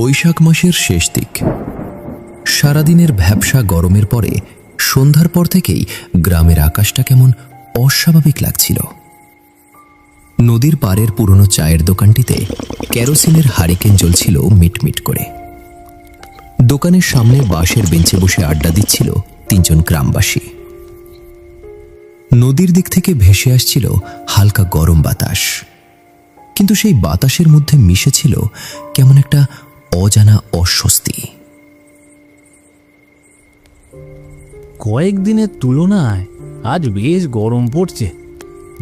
বৈশাখ মাসের শেষ দিক। সারাদিনের ভ্যাপসা গরমের পরে সন্ধ্যার পর থেকেই গ্রামের আকাশটা কেমন অস্বাভাবিক লাগছিল। নদীর পাড়ের পুরনো চায়ের দোকানটিতে কেরোসিনের হারিকেন জ্বলছিল মিটমিট করে। দোকানের সামনে বাঁশের বেঞ্চে বসে আড্ডা দিচ্ছিল তিনজন গ্রামবাসী। নদীর দিক থেকে ভেসে আসছিল হালকা গরম বাতাস, কিন্তু সেই বাতাসের মধ্যে মিশেছিল কেমন একটা অজানা অস্বস্তি। কয়েকদিনের তুলনায় আজ বেশ গরম পড়ছে,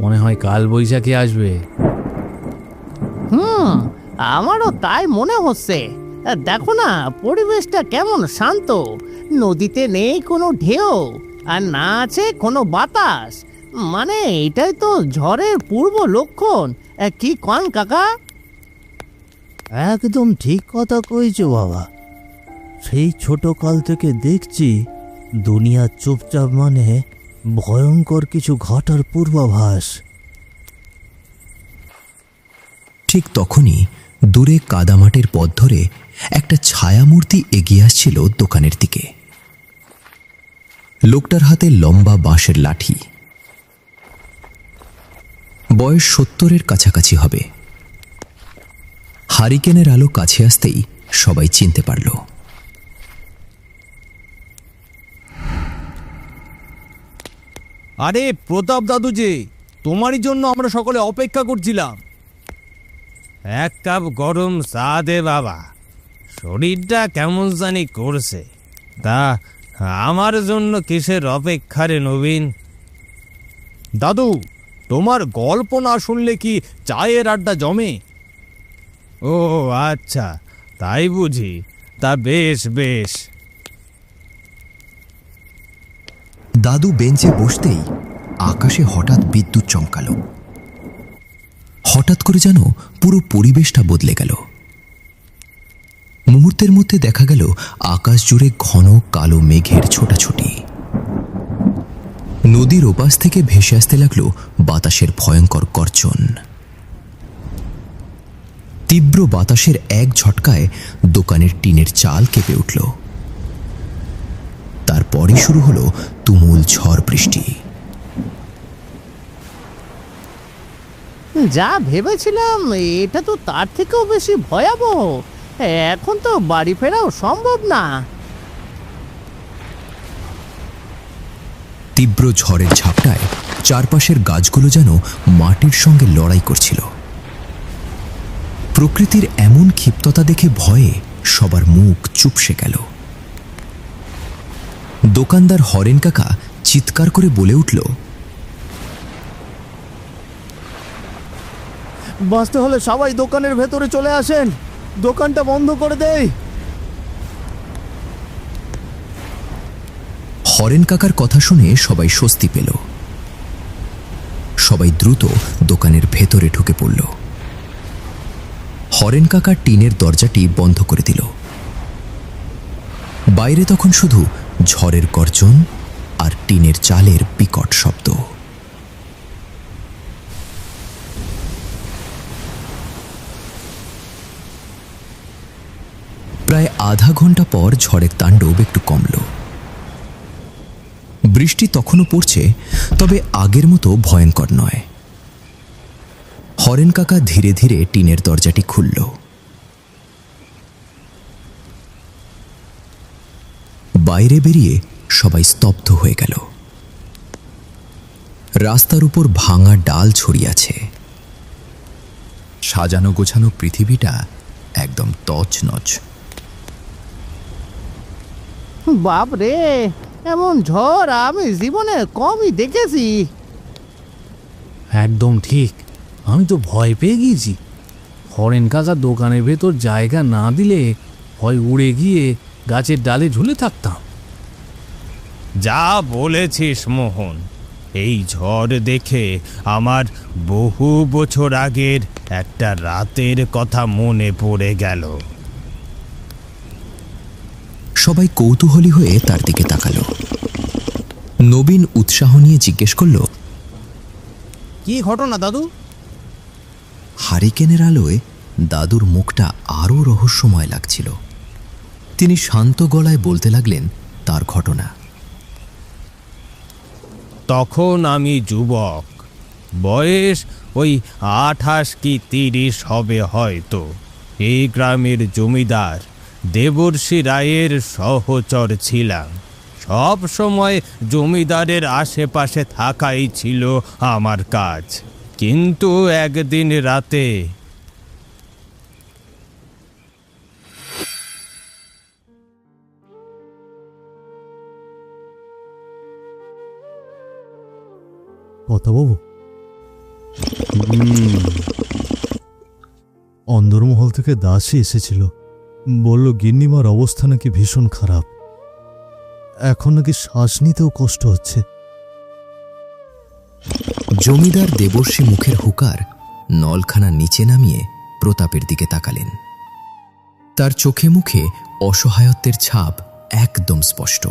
মনে হয় কাল বৈশাখী আসবে। আমারও তাই মনে হচ্ছে। দেখো না, পরিবেশটা কেমন শান্ত, নদীতে নেই কোনো ঢেউ আর না আছে কোনো বাতাস। মানে এটাই তো ঝড়ের পূর্ব লক্ষণ। কি কন কাকা? একদম ঠিক কথা কইছো বাবা। সেই ছোট কাল থেকে দেখছি দুনিয়া চুপচাপ মানে ভয়ঙ্কর কিছু ঘটার পূর্বাভাস। ঠিক তখনই দূরে কাদামাটির পথ ধরে একটা ছায়ামূর্তি এগিয়ে আসছিল দোকানের দিকে। লোকটার হাতে লম্বা বাঁশের লাঠি, বয়স 70-এর কাছাকাছি হবে। হারিকেনের আলো কাছে আসতেই সবাই চিনতে পারল। আরে প্রতাপ দাদু যে, তোমারই জন্য আমরা সকলে অপেক্ষা করছিলাম। এক কাপ গরম চা দে বাবা, শরীরটা কেমন জানি করছে। তা আমার জন্য কিসের অপেক্ষা রে নবীন? দাদু, তোমার গল্প না শুনলে কি চায়ের আড্ডা জমে? ও আচ্ছা, তাই বুঝি। তা বেশ বেশ। দাদু বেঞ্চে বসতেই আকাশে হঠাৎ বিদ্যুৎ চমকালো। হঠাৎ করে যেন পুরো পরিবেশটা বদলে গেল। মুহূর্তের মধ্যে দেখা গেল আকাশ জুড়ে ঘন কালো মেঘের ছোটাছুটি। নদীর ওপাশ থেকে ভেসে আসতে লাগলো বাতাসের ভয়ঙ্কর গর্জন। তীব্র বাতাসের এক ঝটকায় দোকানের টিনের চাল কেঁপে উঠল। তারপরই শুরু হলো তুমুল ঝড় বৃষ্টি। যা ভেবেছিলাম এটা তো তার থেকেও বেশি ভয়াবহ। এখন তো বাড়ি ফেরাও সম্ভব না। তীব্র ঝড়ের ঝাপটায় চারপাশের গাছগুলো যেন মাটির সঙ্গে লড়াই করছিল। প্রকৃতির এমন ক্ষিপ্ততা দেখে ভয়ে সবার মুখ চুপসে গেল। দোকানদার হরেন কাকা চিৎকার করে বলে উঠল, বাঁচতে হলে সবাই দোকানের ভেতরে চলে আসেন, দোকানটা বন্ধ করে দেই। হরেন কাকার কথা শুনে সবাই স্বস্তি পেল। সবাই দ্রুত দোকানের ভেতরে ঢুকে পড়ল। হরেন কাকা টিনের দরজাটি বন্ধ করে দিল। বাইরে তখন শুধু ঝড়ের গর্জন আর টিনের চালের বিকট শব্দ। প্রায় আধা ঘন্টা পর ঝড়ের তাণ্ডব একটু কমল। বৃষ্টি তখনও পড়ছে, তবে আগের মতো ভয়ঙ্কর নয়। হরেন কাকা ধীরে ধীরে টিনের দরজাটি খুলল। বাইরে বেরিয়ে সবাই স্তব্ধ হয়ে গেল। রাস্তার উপর ভাঙা ডাল ছড়িয়ে আছে। সাজানো গোছানো পৃথিবীটা একদম তছনছ। বাপ রে, এমন ঝড় আমি জীবনে কমই দেখেছি। একদম ঠিক, আমি তো ভয় পেয়ে গিয়েছি। হরেন কাকা দোকানের ভেতর জায়গা না দিলে হয় উড়ে গিয়ে গাছের ডালে ঝুলে থাকতাম। যা বলেছিস মোহন, এই ঝড় দেখে আমার বহু বছর আগের একটা রাতের কথা মনে পড়ে গেল। সবাই কৌতূহলী হয়ে তার দিকে তাকালো। নবীন উৎসাহ নিয়ে জিজ্ঞেস করল, কি ঘটনা দাদু? হারিকেনের আলোয় দাদুর মুখটা আরও রহস্যময় লাগছিল। তিনি শান্ত গলায় বলতে লাগলেন তার ঘটনা। তখন আমি যুবক, বয়স ওই 28 কি 30 হবে হয়তো। এই গ্রামের জমিদার দেবর্ষি রায়ের সহচর ছিলাম। সব সময় জমিদারের আশেপাশে থাকাই ছিল আমার কাজ। কিন্তু একদিন রাতে কথা বাবু, অন্দরমহল থেকে দাসী এসেছিল, বলল গিন্নিমার অবস্থা নাকি ভীষণ খারাপ, এখন নাকি শ্বাস নিতেও কষ্ট হচ্ছে। জমিদার দেবর্ষি মুখের হুকার নলখানা নিচে নামিয়ে প্রতাপের দিকে তাকালেন। তার চোখে মুখে অসহায়ত্বের ছাপ একদম স্পষ্ট।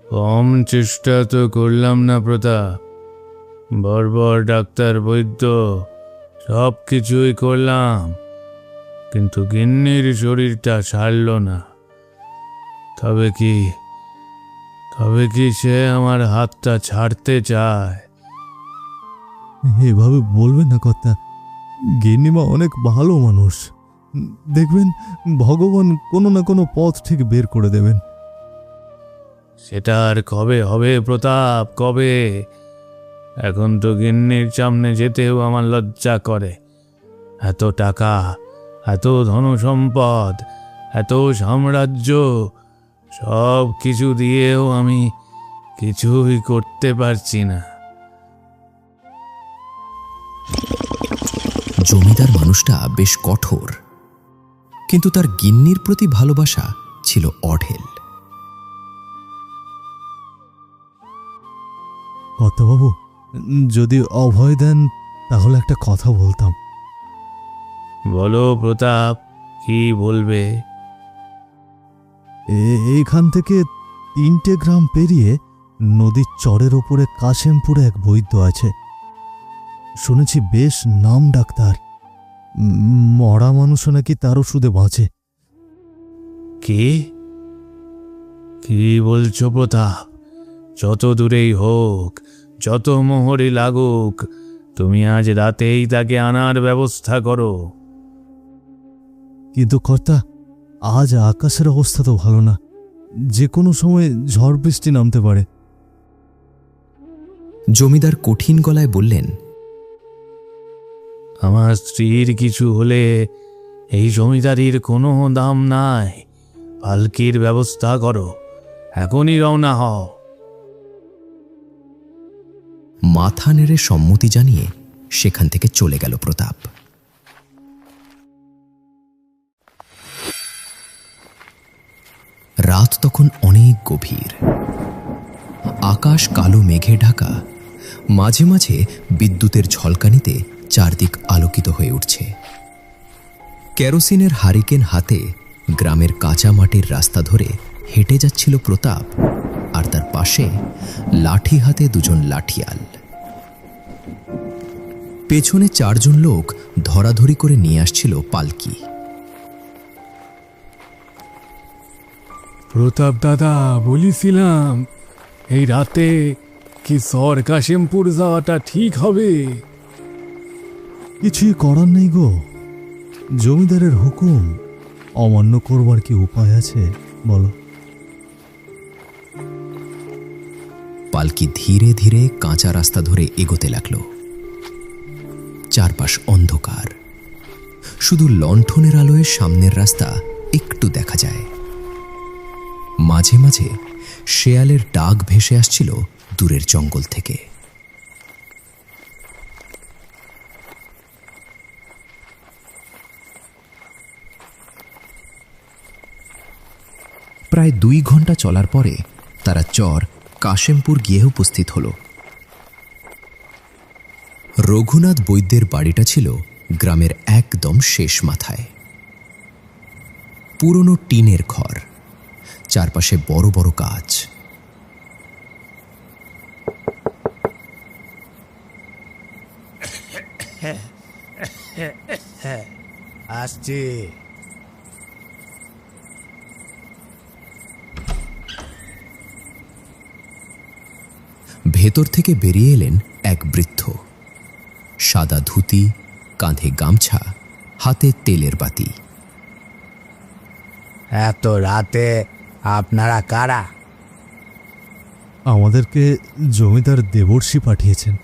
কম চেষ্টা তো করলাম না প্রতাপ, বর্বর ডাক্তার বৈদ্য সব কিছুই করলাম, কিন্তু গিন্নির শরীরটা ছাড়ল না। তবে কি সে আমার হাতটা ছাড়তে চায়? এভাবে বলবেন না কর্তা, গিন্নিমা অনেক ভালো মানুষ, দেখবেন ভগবান কোনো না কোনো পথ ঠিক বের করে দেবেন। সেটা আর কবে হবে প্রতাপ, কবে? এখন তো গিন্নির সামনে যেতেও আমার লজ্জা করে। এত টাকা, এত ধনসম্পদ, এত সাম্রাজ্য, সব কিছু দিয়েও আমি কিছুই করতে পারছি না। জমিদার মানুষটা বেশ কঠোর, কিন্তু তার গিন্নির প্রতি ভালোবাসা ছিল অঢেল। কর্তাবাবু, যদি অভয় দেন তাহলে একটা কথা বলতাম। বলো প্রতাপ, কি বলবে? এইখান থেকে 3টে গ্রাম পেরিয়ে নদীর চরের ওপরে কাশেমপুরে এক বৈদ্য আছে, শুনেছি বেশ নাম ডাক্তার, মরা মানুষও নাকি তার ওষুধে বাঁচে। কি বলছো প্রতাপ? যত দূরেই হোক, যত মোহরে লাগুক, তুমি আজ রাতেই তাকে আনার ব্যবস্থা করো। কিন্তু কর্তা, আজ আকাশের অবস্থা তো ভালো না, যে কোনো সময় ঝড় বৃষ্টি নামতে পারে। জমিদার কঠিন গলায় বললেন, আমার স্ত্রীর কিছু হলে এই জমিদারির কোনো দাম নাই। পালকির ব্যবস্থা করো, এখনই রওনা হও। মাথা নেড়ে সম্মতি জানিয়ে সেখান থেকে চলে গেল প্রতাপ। রাত তখন অনেক গভীর, আকাশ কালো মেঘে ঢাকা, মাঝে মাঝে বিদ্যুতের ঝলকানিতে চারদিক আলোকিত হয়ে উঠছে। কেরোসিনের হারিকেন হাতে গ্রামের কাঁচা মাটির রাস্তা ধরে হেঁটে যাচ্ছিল প্রতাপ, আর তার পাশে লাঠি হাতে 2জন লাঠিয়াল। পেছনে 4জন লোক ধরাধরি করে নিয়ে আসছিল পালকি। প্রতাপ দাদা, বলেছিলাম এই রাতে কি সর কাশিমপুর যাওয়াটা ঠিক হবে? কিছুই করার নেই গো, জমিদারের হুকুম অমান্য করবার কি উপায় আছে বলো? পালকি ধীরে ধীরে কাঁচা রাস্তা ধরে এগোতে লাগলো। চারপাশ অন্ধকার, শুধু লণ্ঠনের আলোয় সামনের রাস্তা একটু দেখা যায়। মাঝে মাঝে শেয়ালের ডাক ভেসে আসছিল দূরের জঙ্গল থেকে। প্রায় 2 ঘন্টা চলার পরে তারা চর কাশেমপুর গিয়ে উপস্থিত হল। রঘুনাথ বৈদ্যের বাড়িটা ছিল গ্রামের একদম শেষ মাথায়। পুরনো টিনের ঘর, চারপাশে বড় বড় গাছ। আসছি। ভেতর থেকে বেরিয়ে এলেন এক বৃদ্ধ। সাদা ধুতি, কাঁধে গামছা, হাতে তেলের বাতি। এত রাতে আপনারা কারা? আমাদেরকে জমিদার দেবর্ষি পাঠিয়েছেন।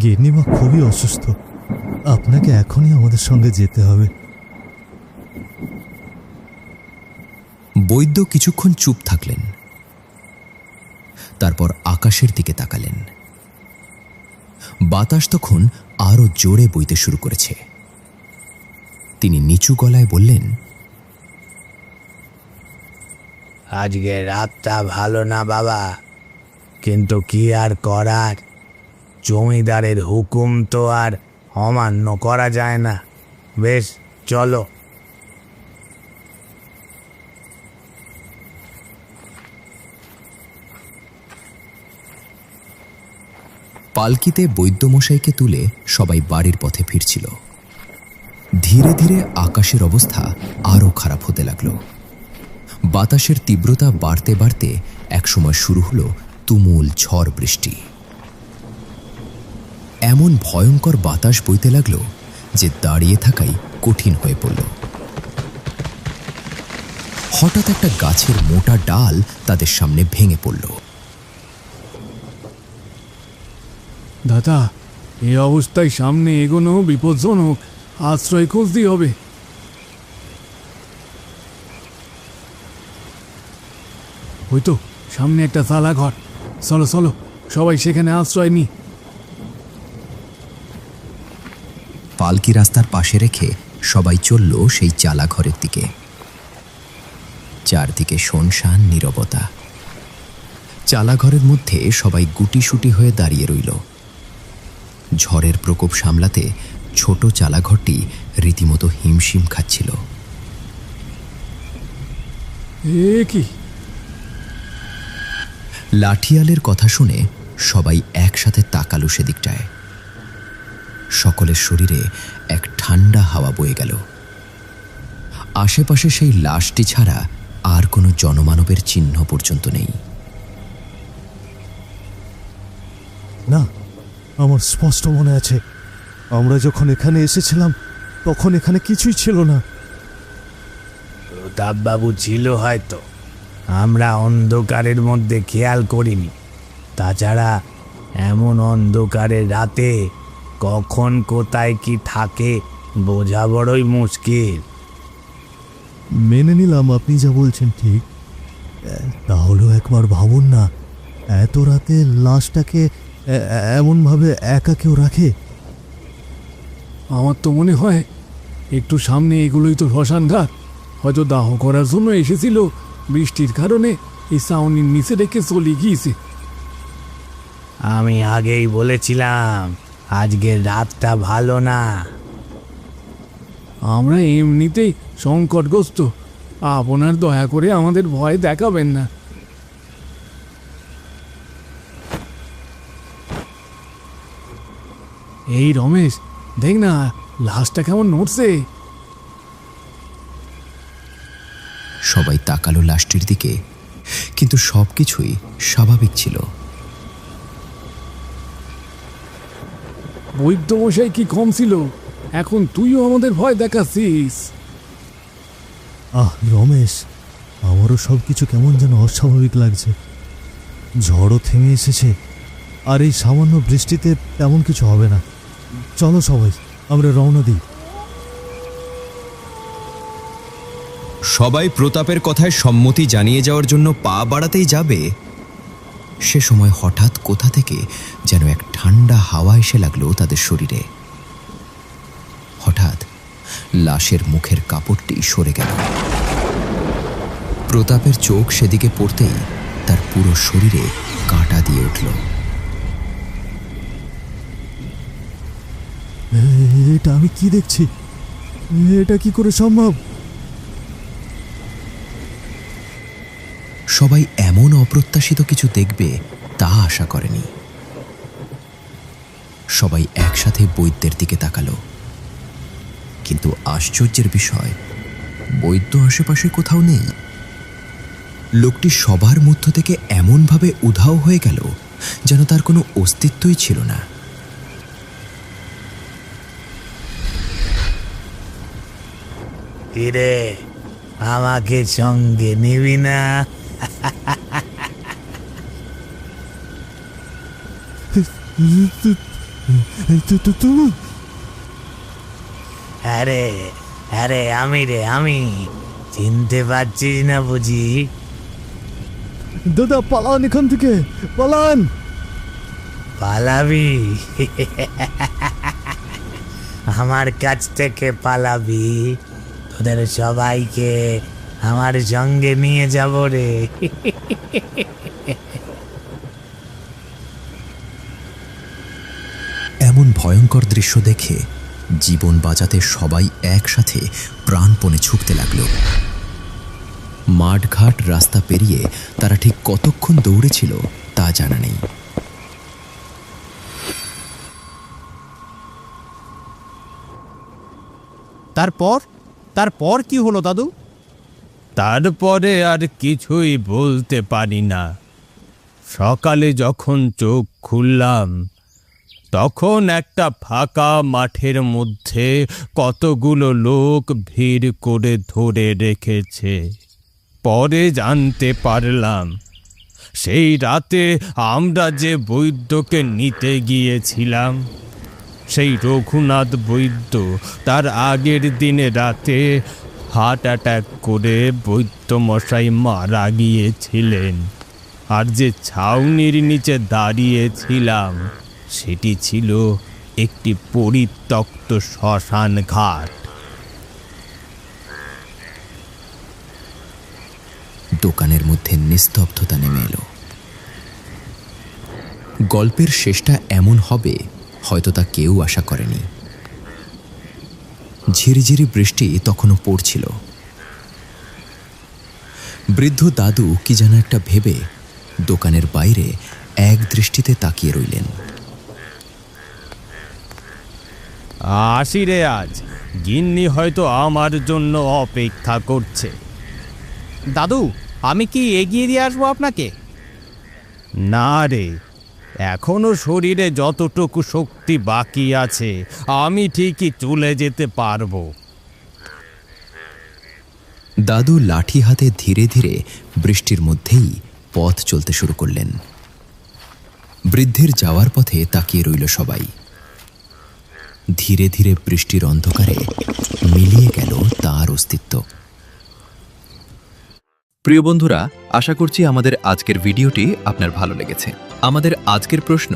গিন্নিমা খুবই অসুস্থ, আপনাকে এখনই আমাদের সঙ্গে যেতে হবে। বৈদ্য কিছুক্ষণ চুপ থাকলেন, তারপর আকাশের দিকে তাকালেন। বাতাস তখন আরো জোরে বইতে শুরু করেছে। তিনি নিচু গলায় বললেন, আজকে রাতটা ভালো না বাবা, কিন্তু কি আর করার, জমিদারের হুকুম তো আর অমান্য করা যায় না। বেশ, চলো। পালকিতে বৈদ্যমশাইকে তুলে সবাই বাড়ির পথে ফিরছিল। ধীরে ধীরে আকাশের অবস্থা আরো খারাপ হতে লাগলো। বাতাসের তীব্রতা বাড়তে বাড়তে একসময় শুরু হলো তুমুল ঝড় বৃষ্টি। এমন ভয়ঙ্কর বাতাস বইতে লাগলো যে দাঁড়িয়ে থাকাই কঠিন হয়ে পড়ল। হঠাৎ একটা গাছের মোটা ডাল তাদের সামনে ভেঙে পড়ল। দাদা, এই অবস্থায় সামনে এগোনো বিপজ্জনক, আশ্রয় খুঁজতেই হবে। ওই তো সামনে একটা চালা ঘর, চলো চলো সবাই সেখানে আশ্রয় নি। পালকি রাস্তার পাশে রেখে সবাই চলল সেই চালা ঘরের দিকে। চারদিকে শুনশান নীরবতা। চালা ঘরের মধ্যে সবাই গুটিসুটি হয়ে দাঁড়িয়ে রইল। ঝড়ের প্রকোপ সামলাতে ছোট চালাঘরটি রীতিমতো হিমশিম খাচ্ছিল। এ কি? লাঠিয়ালের কথা শুনে সবাই একসাথে তাকালো সেদিকটায়। সকলের শরীরে এক ঠান্ডা হাওয়া বয়ে গেল। আশেপাশে সেই লাশটি ছাড়া আর কোনো জনমানবের চিহ্ন পর্যন্ত নেই। না, আমার স্পষ্ট মনে আছে, আমরা যখন এখানে এসেছিলাম তখন এখানে কিছুই ছিল না। প্রতাপবাবু ছিল হয়তো, আমরা অন্ধকারের মধ্যে খেয়াল করিনি। তাছাড়া এমন অন্ধকারের রাতে কখন কোথায় কি থাকে বোঝা বড়ই মুশকিল। মেনে নিলাম আপনি যা বলছেন ঠিক, তাহলেও একবার ভাবুন না, এত রাতে লাশটাকে এমনভাবে একা কেউ রাখে? আমার তো মনে হয় একটু সামনে এগুলোই তো শ্মশান ঘাট। হয়তো দাহ করার জন্য এসেছিল, বৃষ্টির কারণে এই ছাউনির নিচে রেখে চলে গিয়েছে। আমি আগেই বলেছিলাম আজকের রাতটা ভালো না। আমরা এমনিতেই সংকটগ্রস্ত, আপনার দয়া করে আমাদের ভয় দেখাবেন না। এই রমেশ, দেখ না লাশটা কেমন নড়ছে। সবাই তাকালো লাশটির দিকে, কিন্তু সবকিছুই স্বাভাবিক ছিল। বৈদ্যমশাই কি কম ছিল? এখন তুইও আমাদের ভয় দেখাচ্ছিস। রমেশ, আমারও সব কিছু কেমন যেন অস্বাভাবিক লাগছে। ঝড়ও থেমে এসেছে, আর এই সামান্য বৃষ্টিতে তেমন কিছু হবে না। চলো সবাই, আমরা রওনা দিই। সবাই প্রতাপের কথায় সম্মতি জানিয়ে যাওয়ার জন্য পা বাড়াতেই যাবে, সে সময় হঠাৎ কোথা থেকে যেন এক ঠান্ডা হাওয়া এসে লাগলো তাদের শরীরে। হঠাৎ লাশের মুখের কাপড়টি সরে গেল। প্রতাপের চোখ সেদিকে পড়তেই তার পুরো শরীরে কাঁটা দিয়ে উঠল। এটা আমি কি দেখছি? এটা কি করে সম্ভব? সবাই এমন অপ্রত্যাশিত কিছু দেখবে তা আশা করেনি। সবাই একসাথে বৈদ্যের দিকে তাকালো। কিন্তু আশ্চর্যের বিষয়, বৈদ্য আশেপাশে কোথাও নেই। লোকটি সবার মধ্য থেকে এমনভাবে উধাও হয়ে গেল যেন তার কোনো অস্তিত্বই ছিল না। কিরে, আমাকে সঙ্গে নিবি না? তুমি আরে আরে আমি রে, আমি। চিনতে পারছিস না বুঝি? দাদা, পালান এখান থেকে, পালান। পালাবি? আমার কাছ থেকে পালাবি? তোদের সবাইকে আমার সঙ্গে নিয়ে যাব রে। এমন ভয়ঙ্কর দৃশ্য দেখে জীবন বাঁচাতে সবাই একসাথে প্রাণপণে ছুটতে লাগল। মাঠঘাট রাস্তা পেরিয়ে তারা ঠিক কতক্ষণ দৌড়েছিল তা জানা নেই। তারপর কি হলো দাদু? তারপরে আর কিছুই বলতে পারি না। সকালে যখন চোখ খুললাম, তখন একটা ফাঁকা মাঠের মধ্যে কতগুলো লোক ভিড় করে ধরে রেখেছে। পরে জানতে পারলাম, সেই রাতে আমরা যে বৈদ্যকে নিতে গিয়েছিলাম, সেই রঘুনাথ বৈদ্য তার আগের দিনে রাতে হার্ট অ্যাটাক করে বৈদ্যমশাই মারা গিয়েছিলেন। আর যে ছাউনির নিচে দাঁড়িয়েছিলাম, সেটি ছিল একটি পরিত্যক্ত শ্মশান ঘাট। দোকানের মধ্যে নিস্তব্ধতা নেমে এলো। গল্পের শেষটা এমন হবে হয়তো তা কেউ আশা করেনি। ঝিরিঝিরি বৃষ্টি তখনও পড়ছিল। বৃদ্ধ দাদু কি যেন একটা ভেবে দোকানের বাইরে এক দৃষ্টিতে তাকিয়ে রইলেন। আসি রে আজ, গিন্নি হয়তো আমার জন্য অপেক্ষা করছে। দাদু, আমি কি এগিয়ে দিয়ে আসবো আপনাকে? না রে, এখনো শরীরে যতটুকু শক্তি বাকি আছে আমি ঠিকই চলে যেতে পারবো। দাদু লাঠি হাতে ধীরে ধীরে বৃষ্টির মধ্যেই পথ চলতে শুরু করলেন। বৃদ্ধের যাওয়ার পথে তাকিয়ে রইল সবাই। ধীরে ধীরে বৃষ্টির অন্ধকারে মিলিয়ে গেল তার অস্তিত্ব। প্রিয় বন্ধুরা, আশা করছি আমাদের আজকের ভিডিওটি আপনার ভালো লেগেছে। আমাদের আজকের প্রশ্ন,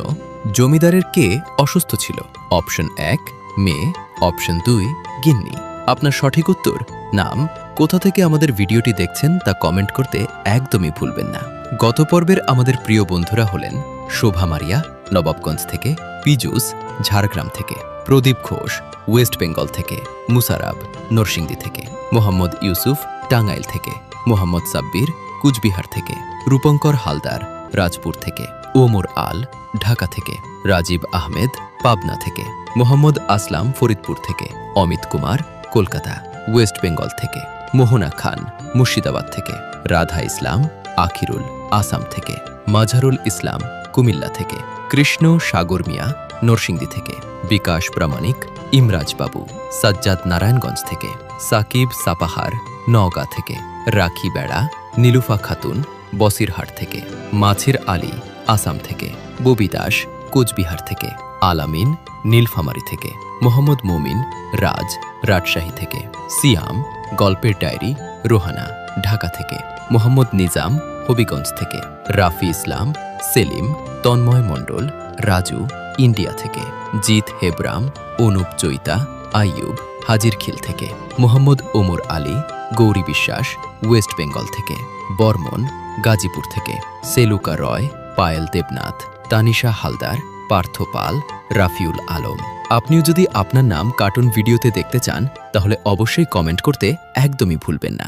জমিদারের কে অসুস্থ ছিল? অপশন 1 মেয়ে, অপশন 2 গিন্নি। আপনার সঠিক উত্তর, নাম, কোথা থেকে আমাদের ভিডিওটি দেখছেন তা কমেন্ট করতে একদমই ভুলবেন না। গত পর্বের আমাদের প্রিয় বন্ধুরা হলেন শোভা মারিয়া নবাবগঞ্জ থেকে, পিজুস ঝাড়গ্রাম থেকে, প্রদীপ ঘোষ ওয়েস্ট বেঙ্গল থেকে, মুসারাব নরসিংদী থেকে, মোহাম্মদ ইউসুফ টাঙ্গাইল থেকে, মোহাম্মদ সাব্বির কুচবিহার থেকে, রূপঙ্কর হালদার রাজপুর থেকে, ওমর আল ঢাকা থেকে, রাজীব আহমেদ পাবনা থেকে, মোহাম্মদ আসলাম ফরিদপুর থেকে, অমিত কুমার কলকাতা ওয়েস্ট বেঙ্গল থেকে, মোহনা খান মুর্শিদাবাদ থেকে, রাধা ইসলাম আখিরুল আসাম থেকে, মাঝারুল ইসলাম কুমিল্লা থেকে, কৃষ্ণ সাগর মিয়া নরসিংদী থেকে, বিকাশ প্রামাণিক ইমরাজ বাবু সাজ্জাদ নারায়ণগঞ্জ থেকে, সাকিব সাপাহার নওগাঁ থেকে, রাখি বেড়া নীলুফা খাতুন বসিরহাট থেকে, মাছের আলী আসাম থেকে, ববি দাস কোচবিহার থেকে, আলামিন নীলফামারী থেকে, মোহাম্মদ মোমিন রাজ রাজশাহী থেকে, সিয়াম গল্পের ডায়েরি রোহানা ঢাকা থেকে, মোহাম্মদ নিজাম হবিগঞ্জ থেকে, রাফি ইসলাম সেলিম তন্ময় মণ্ডল রাজু ইন্ডিয়া থেকে, জিত হেবরাম অনুপ চৈতা আইয়ুব হাজিরখিল থেকে, মোহাম্মদ ওমর আলী গৌরী বিশ্বাস ওয়েস্ট বেঙ্গল থেকে, বর্মন গাজীপুর থেকে, সেলুকা রয় পায়েল দেবনাথ তানিশা হালদার পার্থ পাল রাফিউল আলম। আপনিও যদি আপনার নাম কার্টুন ভিডিওতে দেখতে চান তাহলে অবশ্যই কমেন্ট করতে একদমই ভুলবেন না।